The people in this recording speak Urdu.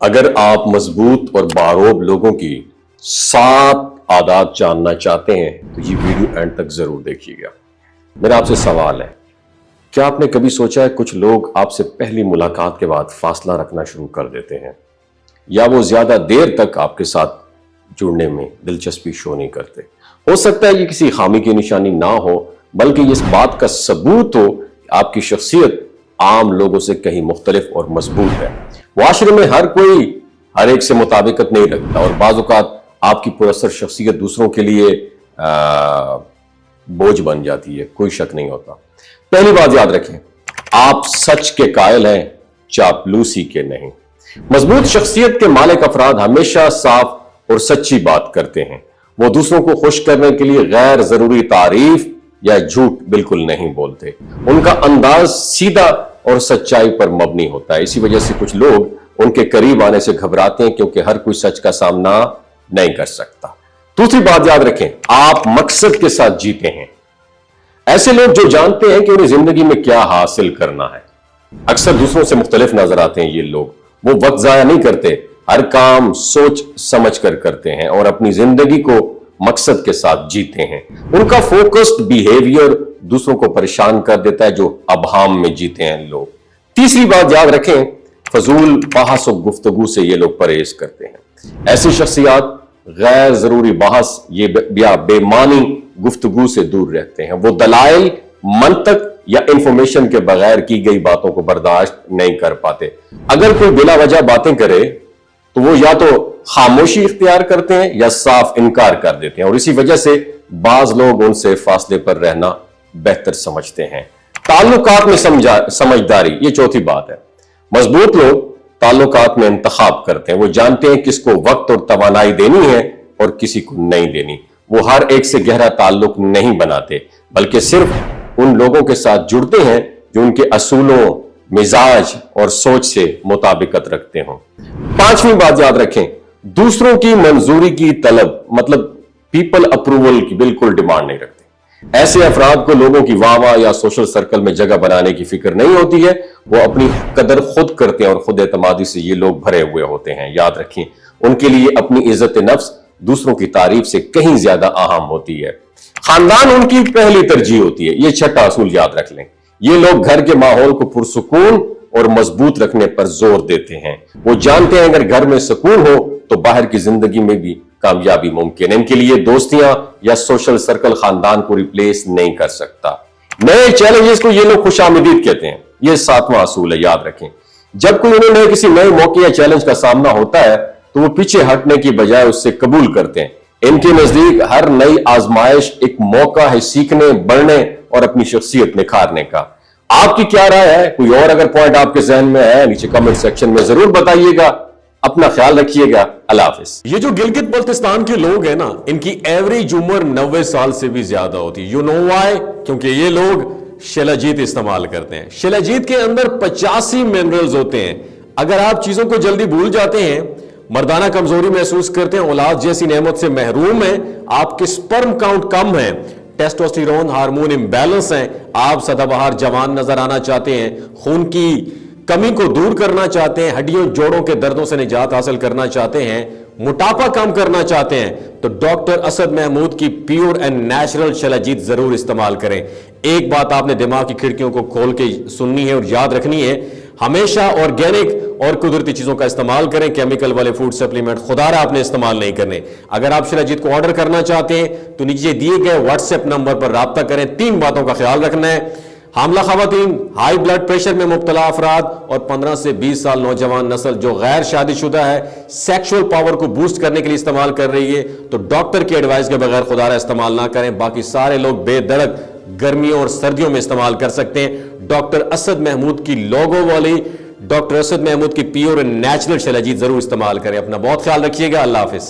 اگر آپ مضبوط اور باروب لوگوں کی 7 عادات جاننا چاہتے ہیں تو یہ ویڈیو اینڈ تک ضرور دیکھیے گا۔ میرا آپ سے سوال ہے، کیا آپ نے کبھی سوچا ہے کچھ لوگ آپ سے پہلی ملاقات کے بعد فاصلہ رکھنا شروع کر دیتے ہیں، یا وہ زیادہ دیر تک آپ کے ساتھ جڑنے میں دلچسپی شو نہیں کرتے؟ ہو سکتا ہے یہ کسی خامی کی نشانی نہ ہو، بلکہ اس بات کا ثبوت ہو کہ آپ کی شخصیت عام لوگوں سے کہیں مختلف اور مضبوط ہے۔ معاشرے میں ہر کوئی ہر ایک سے مطابقت نہیں رکھتا، اور بعض اوقات آپ کی پراثر شخصیت دوسروں کے لیے بوجھ بن جاتی ہے، کوئی شک نہیں ہوتا۔ پہلی بات یاد رکھیں، آپ سچ کے قائل ہیں، چاپلوسی کے نہیں۔ مضبوط شخصیت کے مالک افراد ہمیشہ صاف اور سچی بات کرتے ہیں۔ وہ دوسروں کو خوش کرنے کے لیے غیر ضروری تعریف یا جھوٹ بالکل نہیں بولتے۔ ان کا انداز سیدھا اور سچائی پر مبنی ہوتا ہے۔ اسی وجہ سے کچھ لوگ ان کے قریب آنے سے گھبراتے ہیں، کیونکہ ہر کوئی سچ کا سامنا نہیں کر سکتا۔ دوسری بات یاد رکھیں، آپ مقصد کے ساتھ جیتے ہیں۔ ایسے لوگ جو جانتے ہیں کہ انہیں زندگی میں کیا حاصل کرنا ہے۔ اکثر دوسروں سے مختلف نظر آتے ہیں یہ لوگ۔ وہ وقت ضائع نہیں کرتے، ہر کام سوچ سمجھ کر کرتے ہیں اور اپنی زندگی کو مقصد کے ساتھ جیتے ہیں۔ ان کا فوکسڈ بیہیویئر دوسروں کو پریشان کر دیتا ہے، جو ابہام میں جیتے ہیں لوگ۔ تیسری بات یاد رکھیں، فضول بحث و گفتگو سے یہ لوگ پرہیز کرتے ہیں۔ ایسی شخصیات غیر ضروری بحث یا بے معنی گفتگو سے دور رہتے ہیں۔ وہ دلائل، منطق یا انفارمیشن کے بغیر کی گئی باتوں کو برداشت نہیں کر پاتے۔ اگر کوئی بلا وجہ باتیں کرے تو وہ یا تو خاموشی اختیار کرتے ہیں یا صاف انکار کر دیتے ہیں، اور اسی وجہ سے بعض لوگ ان سے فاصلے پر رہنا بہتر سمجھتے ہیں۔ تعلقات میں سمجھداری، یہ چوتھی بات ہے۔ مضبوط لوگ تعلقات میں انتخاب کرتے ہیں۔ وہ جانتے ہیں کس کو وقت اور توانائی دینی ہے اور کسی کو نہیں دینی۔ وہ ہر ایک سے گہرا تعلق نہیں بناتے، بلکہ صرف ان لوگوں کے ساتھ جڑتے ہیں جو ان کے اصولوں، مزاج اور سوچ سے مطابقت رکھتے ہوں۔ پانچویں بات یاد رکھیں، دوسروں کی منظوری کی طلب، مطلب پیپل اپروول کی بالکل ڈیمانڈ نہیں رکھتے۔ ایسے افراد کو لوگوں کی واہ واہ یا سوشل سرکل میں جگہ بنانے کی فکر نہیں ہوتی ہے۔ وہ اپنی قدر خود کرتے ہیں، اور خود اعتمادی سے یہ لوگ بھرے ہوئے ہوتے ہیں۔ یاد رکھیں، ان کے لیے اپنی عزت نفس دوسروں کی تعریف سے کہیں زیادہ اہم ہوتی ہے۔ خاندان ان کی پہلی ترجیح ہوتی ہے، یہ چھٹا اصول یاد رکھ لیں۔ یہ لوگ گھر کے ماحول کو پرسکون اور مضبوط رکھنے پر زور دیتے ہیں۔ وہ جانتے ہیں اگر گھر میں سکون ہو تو باہر کی زندگی میں بھی کامیابی ممکن ہے۔ ان کے لیے دوستیاں یا سوشل سرکل خاندان کو ریپلیس نہیں کر سکتا۔ نئے چیلنجز کو یہ لوگ خوش آمدید کہتے ہیں۔ یہ 7واں اصول ہے، یاد رکھیں۔ جب کوئی انہیں کسی نئے موقع یا چیلنج کا سامنا ہوتا ہے تو وہ پیچھے ہٹنے کی بجائے اس سے قبول کرتے ہیں۔ ان کے نزدیک ہر نئی آزمائش ایک موقع ہے سیکھنے، بڑھنے اور اپنی شخصیت نکھارنے کا۔ آپ کی کیا رائے ہے؟ کوئی اور اگر پوائنٹ آپ کے ذہن میں ہے، نیچے کمنٹ سیکشن میں ضرور بتائیے گا۔ اپنا خیال رکھیے گا۔ اللہ حافظ۔ یہ جو گلگت بلتستان کے لوگ ہیں نا، ان کی ایوریج عمر 90 سال سے بھی زیادہ ہوتی ہے۔ You know why? کیونکہ یہ لوگ شلاجیت استعمال کرتے ہیں۔ شلاجیت کے اندر 85 منرلز ہوتے ہیں۔ اگر آپ چیزوں کو جلدی بھول جاتے ہیں، مردانہ کمزوری محسوس کرتے ہیں، اولاد جیسی نعمت سے محروم ہیں، آپ کے سپرم کاؤنٹ کم ہیں، ٹیسٹوسٹیرون ہارمون امبیلنس ہیں، آپ سدا بہار جوان نظر آنا چاہتے ہیں، خون کی کمی کو دور کرنا چاہتے ہیں، ہڈیوں جوڑوں کے دردوں سے نجات حاصل کرنا چاہتے ہیں، موٹاپا کم کرنا چاہتے ہیں، تو ڈاکٹر اسد محمود کی پیور اینڈ نیچرل شلاجیت ضرور استعمال کریں۔ ایک بات آپ نے دماغ کی کھڑکیوں کو کھول کے سننی ہے اور یاد رکھنی ہے، ہمیشہ آرگینک اور قدرتی چیزوں کا استعمال کریں۔ کیمیکل والے فوڈ سپلیمنٹ خدا رہا آپ نے استعمال نہیں کرنے۔ اگر آپ شلاجیت کو آرڈر کرنا چاہتے ہیں تو نیچے دیے گئے واٹس ایپ نمبر پر رابطہ کریں۔ 3 باتوں کا خیال رکھنا ہے: حاملہ خواتین، ہائی بلڈ پریشر میں مبتلا افراد، اور 15 سے 20 سال نوجوان نسل جو غیر شادی شدہ ہے، سیکشول پاور کو بوسٹ کرنے کے لیے استعمال کر رہی ہے، تو ڈاکٹر کی ایڈوائز کے بغیر خدا رہا استعمال نہ کریں۔ باقی سارے لوگ بے دڑک گرمیوں اور سردیوں میں استعمال کر سکتے ہیں۔ ڈاکٹر اسد محمود کی لوگو والی، ڈاکٹر اسد محمود کی پیور اینڈ نیچرل شلاجیت ضرور استعمال کریں۔ اپنا بہت خیال رکھیے گا۔ اللہ حافظ۔